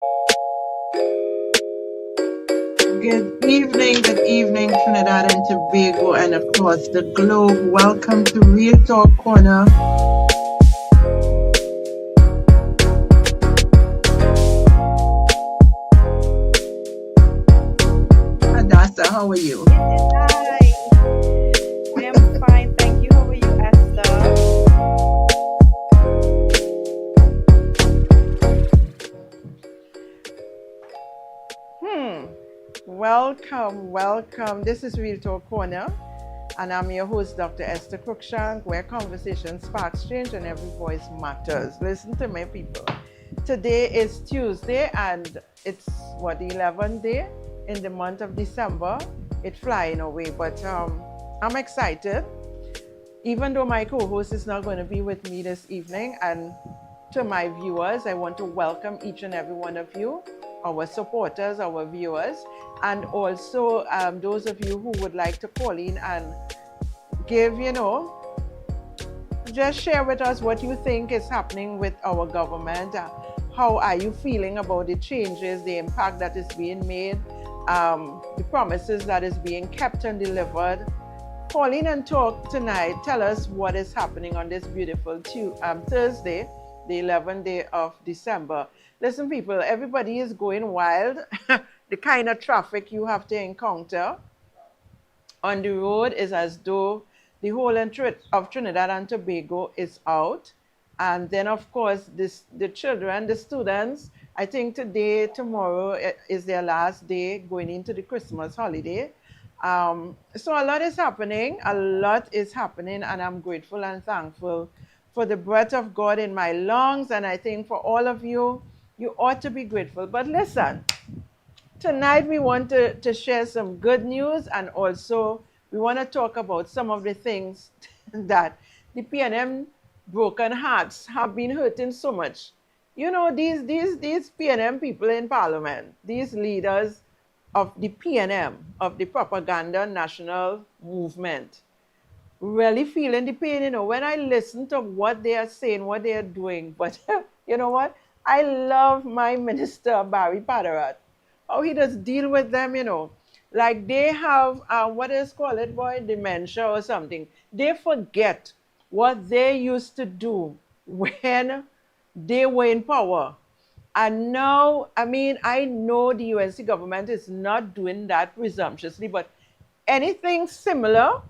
Good evening, Trinidad and Tobago, and across the globe. Welcome to Real Talk Corner. Hadassa, how are you? Hi, I am fine, thank you. How are you, Esther? Hmm. Welcome. This is Real Talk Corner, and I'm your host, Dr. Esther Cruickshank, where conversation sparks change and every voice matters. Listen to me, people. Today is Tuesday, and it's the 11th day in the month of December. It's flying away, but I'm excited. Even though my co-host is not going to be with me this evening, and to my viewers, I want to welcome each and every one of you, our supporters, our viewers, and also those of you who would like to call in and give, just share with us what you think is happening with our government. How are you feeling about the changes, the impact that is being made, the promises that is being kept and delivered? Call in and talk tonight. Tell us what is happening on this beautiful Thursday, the 11th day of December. Listen, people, everybody is going wild. The kind of traffic you have to encounter on the road is as though the whole of Trinidad and Tobago is out. And then, of course, the children, the students, I think today, tomorrow is their last day going into the Christmas holiday. So a lot is happening. And I'm grateful and thankful for the breath of God in my lungs. And I think for all of you, you ought to be grateful. But listen, tonight we want to share some good news, and also we want to talk about some of the things that the PNM broken hearts have been hurting so much. You know, these PNM people in Parliament, these leaders of the PNM, of the Propaganda National Movement, really feeling the pain, when I listen to what they are saying, what they are doing. But you know what? I love my minister, Barry Padarat, how he does deal with them, Like they have, what is called it, boy, dementia or something. They forget what they used to do when they were in power. And now, I mean, I know the UNC government is not doing that presumptuously, but anything similar,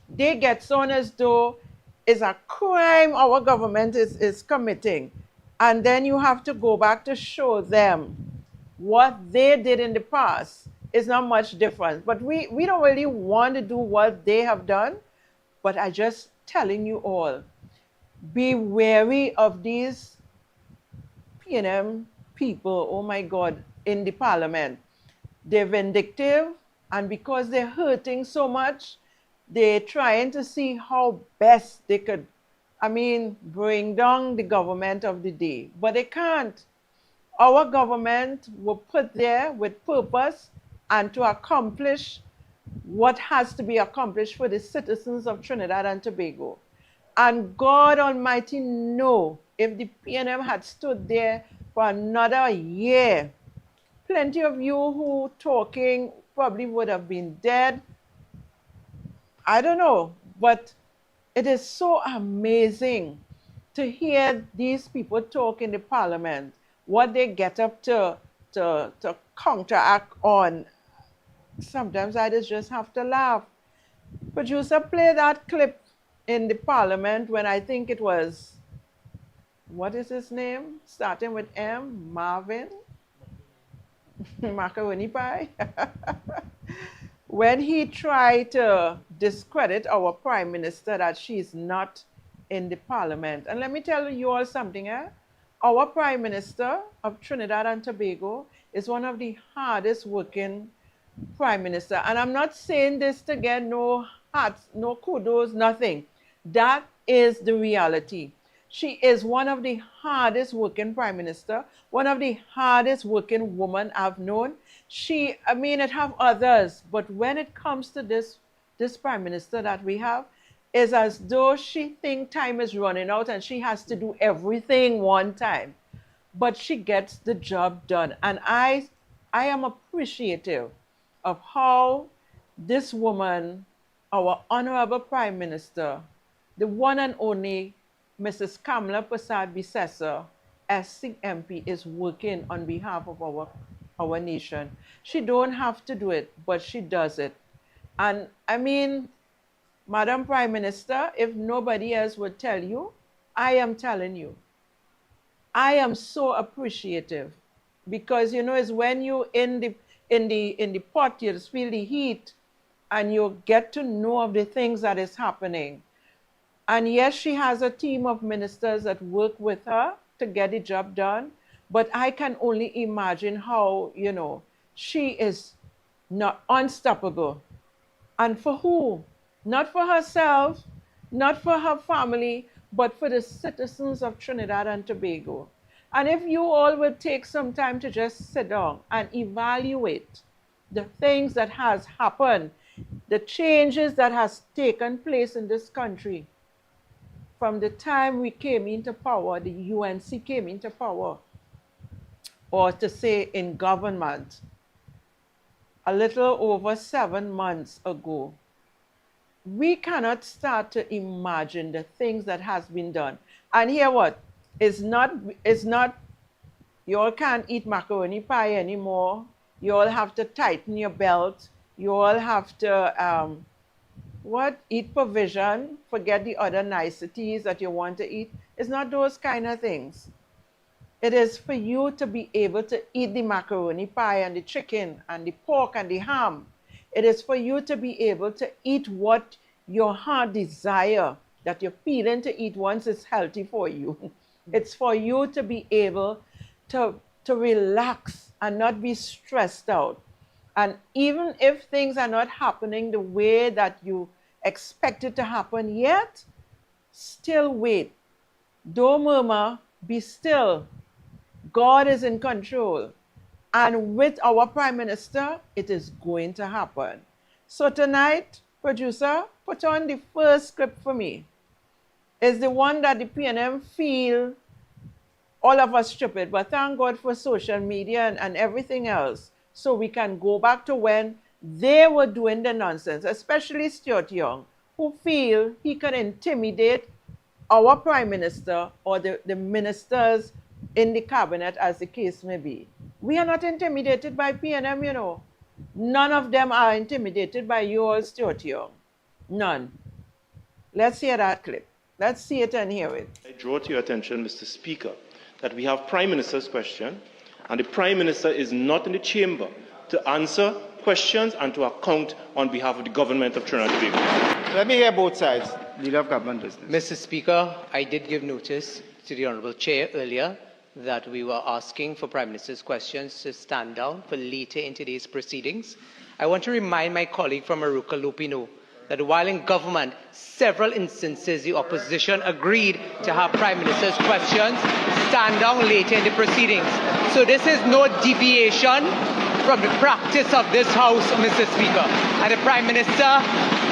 they get on as though it's a crime our government is committing. And then you have to go back to show them what they did in the past is not much different. But we don't really want to do what they have done. But I just telling you all, be wary of these PNM people, oh my God, in the parliament. They're vindictive, and because they're hurting so much, they're trying to see how best they could, bring down the government of the day. But they can't. Our government were put there with purpose and to accomplish what has to be accomplished for the citizens of Trinidad and Tobago. And God Almighty know if the PNM had stood there for another year, plenty of you who talking probably would have been dead. I don't know, but it is so amazing to hear these people talk in the parliament, what they get up to counteract on. Sometimes I just have to laugh. Producer, play that clip in the parliament when I think it was, what is his name? Starting with M, Marvin? Macaroni Pie? When he tried to discredit our prime minister that she's not in the parliament. And let me tell you all something, Our prime minister of Trinidad and Tobago is one of the hardest working prime minister. And I'm not saying this to get no hats, no kudos, nothing. That is the reality. She is one of the hardest working prime minister, one of the hardest working women I've known. It have others, but when it comes to this prime minister that we have, is as though she think time is running out and she has to do everything one time. but she gets the job done. And I am appreciative of how this woman, our Honorable Prime Minister, the one and only Mrs. Kamala Prasad Bisesa, SC MP, is working on behalf of our nation. She don't have to do it, but she does it. And I mean, Madam Prime Minister, if nobody else would tell you, I am telling you. I am so appreciative because it's when you in the pot, you feel the heat and you get to know of the things that is happening. And yes, she has a team of ministers that work with her to get the job done. But I can only imagine how, she is not unstoppable. And for who? Not for herself, not for her family, but for the citizens of Trinidad and Tobago. And if you all would take some time to just sit down and evaluate the things that has happened, the changes that has taken place in this country, from the time we came into power, the UNC came into power, or to say in government, a little over 7 months ago, we cannot start to imagine the things that has been done. And here what? It's not, you all can't eat macaroni pie anymore. You all have to tighten your belt. You all have to, eat provision, forget the other niceties that you want to eat. It's not those kind of things. It is for you to be able to eat the macaroni pie and the chicken and the pork and the ham. It is for you to be able to eat what your heart desire, that you're feeling to eat once it's healthy for you. It's for you to be able to relax and not be stressed out. And even if things are not happening the way that you expect it to happen yet, still wait. Don't murmur, be still. God is in control. And with our Prime Minister, it is going to happen. So tonight, producer, put on the first script for me. It's the one that the PNM feel all of us stupid, but thank God for social media and everything else. So we can go back to when they were doing the nonsense, especially Stuart Young, who feel he can intimidate our Prime Minister or the ministers in the cabinet, as the case may be. We are not intimidated by PNM, None of them are intimidated by you all, Stuart Young. None. Let's hear that clip. Let's see it and hear it. I draw to your attention, Mr. Speaker, that we have Prime Minister's question, and the Prime Minister is not in the chamber to answer questions and to account on behalf of the government of Trinidad and Tobago. Let me hear both sides. Leader of Government Business. Mr. Speaker, I did give notice to the Honourable Chair earlier that we were asking for Prime Minister's questions to stand down for later in today's proceedings. I want to remind my colleague from Aruka Lupino that while in government, several instances the opposition agreed to have Prime Minister's questions stand down later in the proceedings. So this is no deviation from the practice of this House, Mr. Speaker. And the Prime Minister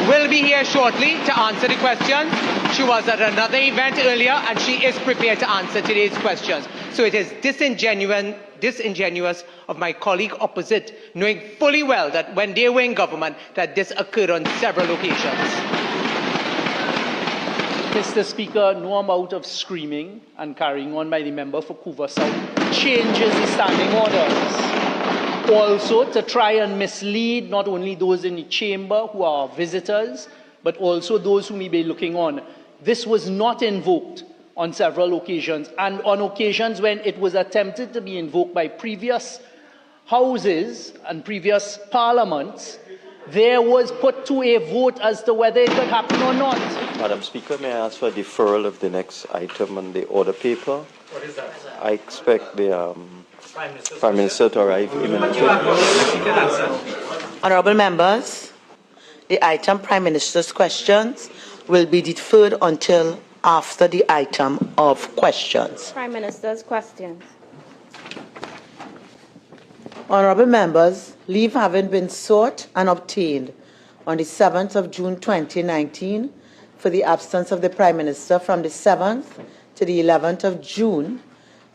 will be here shortly to answer the questions. She was at another event earlier and she is prepared to answer today's questions. So it is disingenuous of my colleague opposite, knowing fully well that when they were in government, that this occurred on several occasions. Mr. Speaker, no amount of screaming and carrying on by the member for Couva South changes the standing orders. Also, to try and mislead not only those in the chamber who are visitors, but also those who may be looking on. This was not invoked on several occasions, and on occasions when it was attempted to be invoked by previous houses and previous parliaments, there was put to a vote as to whether it could happen or not. Madam Speaker, may I ask for a deferral of the next item on the order paper? What is that? I expect the Prime Minister to arrive imminently. Honourable members, the item Prime Minister's questions will be deferred until after the item of questions. Prime Minister's questions. Honourable members, leave having been sought and obtained on the 7th of June 2019 for the absence of the Prime Minister from the 7th to the 11th of June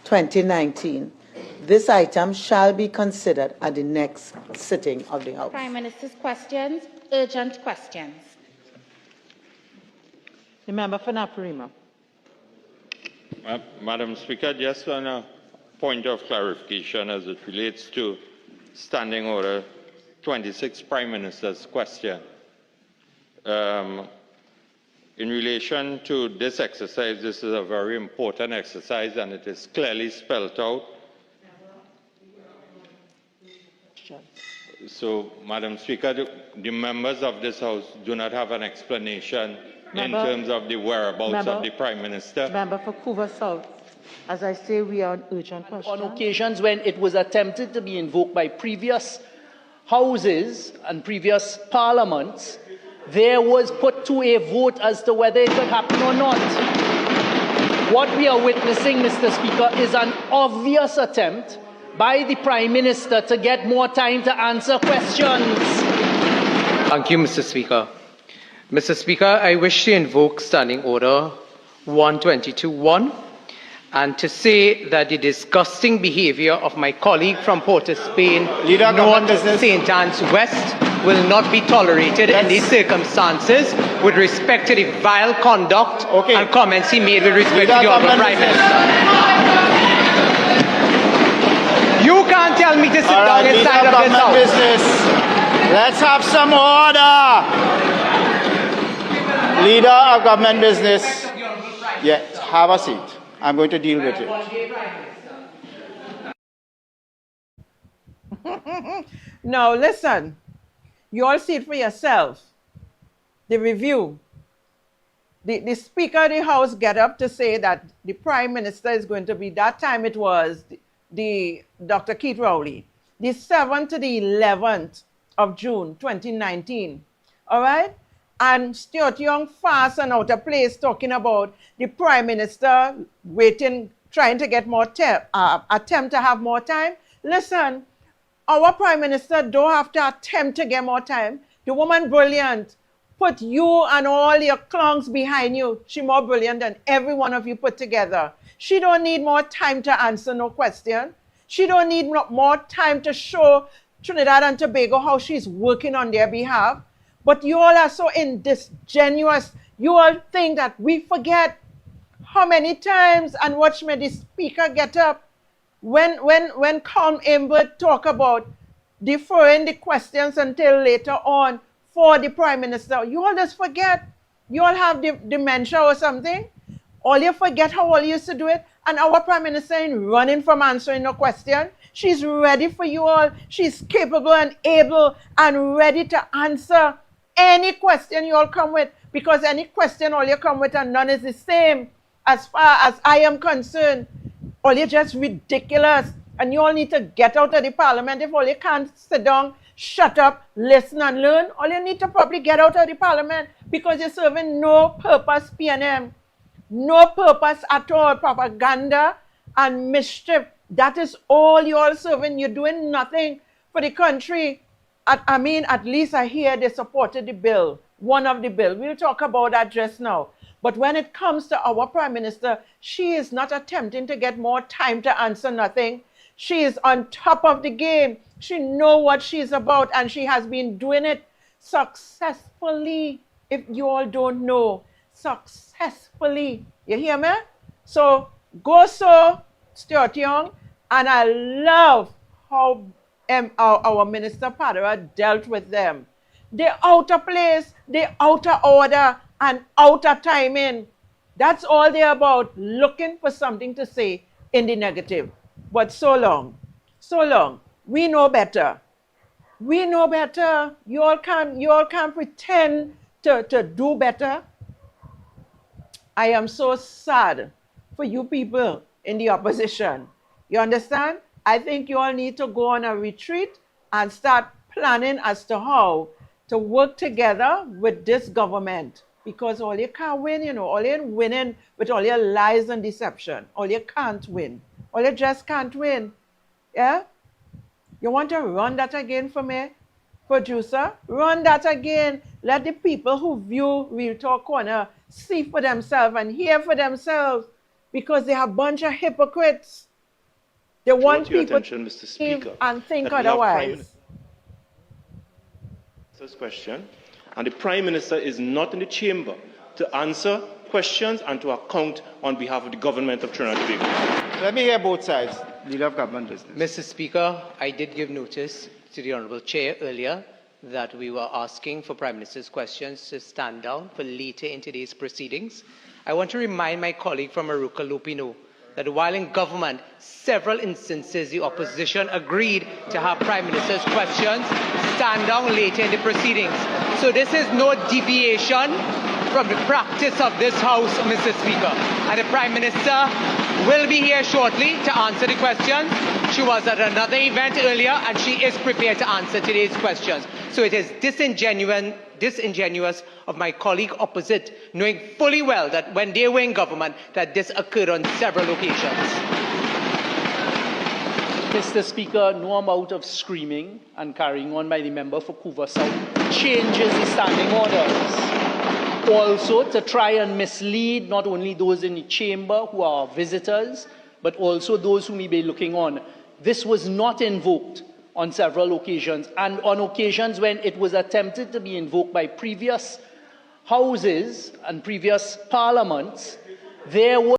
2019. This item shall be considered at the next sitting of the House. Prime Minister's questions, urgent questions. The member for Naparima. Madam Speaker, just on a point of clarification as it relates to Standing Order 26, Prime Minister's question. In relation to this exercise, this is a very important exercise and it is clearly spelled out. So, Madam Speaker, the members of this House do not have an explanation in terms of the whereabouts of the Prime Minister. Member for Couva South. As I say, we are on urgent questions. On occasions when it was attempted to be invoked by previous houses and previous parliaments, there was put to a vote as to whether it could happen or not. What we are witnessing, Mr. Speaker, is an obvious attempt by the Prime Minister to get more time to answer questions. Thank you, Mr. Speaker. Mr. Speaker, I wish to invoke Standing Order 122.1 and to say that the disgusting behaviour of my colleague from Port of Spain, North St. Anne's West, will not be tolerated in these circumstances with respect to the vile conduct and comments he made with respect to the Honourable Prime Minister. You can't tell me to sit down inside of this House. Let's have some order. Leader of government business. Yes, have a seat. I'm going to deal with it. Now, listen. You all see it for yourself. The review. The Speaker of the House get up to say that the Prime Minister is going to be, that time it was the Dr. Keith Rowley, the 7th to the 11th of June 2019. All right? And Stuart Young fast and out of place talking about the Prime Minister waiting, trying to get more attempt to have more time. Listen, our Prime Minister don't have to attempt to get more time. The woman brilliant. Put you and all your clowns behind you. She more brilliant than every one of you put together. She don't need more time to answer no question. She don't need more time to show Trinidad and Tobago how she's working on their behalf. But you all are so disingenuous. You all think that we forget how many times, and watch me, the Speaker get up when Colm Imbert talk about deferring the questions until later on for the Prime Minister. You all just forget. You all have dementia or something. All you forget how all you used to do it. And our Prime Minister ain't running from answering no question. She's ready for you all. She's capable and able and ready to answer any question you all come with. Because any question all you come with and none is the same as far as I am concerned. All you're just ridiculous. And you all need to get out of the Parliament. If all you can't sit down, shut up, listen and learn, all you need to probably get out of the Parliament because you're serving no purpose PNM. No purpose at all. Propaganda and mischief. That is all you all serving. You're doing nothing for the country. I mean, at least I hear they supported the bill. One of the bill. We'll talk about that just now. But when it comes to our Prime Minister, she is not attempting to get more time to answer nothing. She is on top of the game. She knows what she's about and she has been doing it successfully. If you all don't know, successfully. You hear me? So, go so, Stuart Young. And I love how our Minister Padera dealt with them. They're out of place, they're out of order, and out of timing. That's all they're about, looking for something to say in the negative. But so long, we know better. We know better. You all can't pretend to do better. I am so sad for you people in the opposition. You understand? I think you all need to go on a retreat and start planning as to how to work together with this government. Because all you can't win, you know, all you're winning with all your lies and deception. All you can't win. All you just can't win. Yeah? You want to run that again for me, producer? Run that again. Let the people who view Real Talk Corner see for themselves and hear for themselves. Because they are a bunch of hypocrites. They draw want to your people attention, Mr. to Speaker, believe and think that we have Prime otherwise. Minister's question, and the Prime Minister is not in the chamber to answer questions and to account on behalf of the government of Trinidad and Tobago. Let me hear both sides. Leader of Government Business. Mr. Speaker, I did give notice to the Honourable Chair earlier that we were asking for Prime Minister's questions to stand down for later in today's proceedings. I want to remind my colleague from Aruka Lupino that while in government, several instances the opposition agreed to have Prime Minister's questions stand down later in the proceedings. So this is no deviation from the practice of this House, Mr. Speaker. And the Prime Minister will be here shortly to answer the questions. She was at another event earlier and she is prepared to answer today's questions. So it is disingenuous of my colleague opposite, knowing fully well that when they were in government, that this occurred on several occasions. Mr. Speaker, no amount of screaming and carrying on by the member for Couva South changes the standing orders. Also, to try and mislead not only those in the chamber who are visitors, but also those who may be looking on. This was not invoked on several occasions, and on occasions when it was attempted to be invoked by previous houses and previous parliaments, there was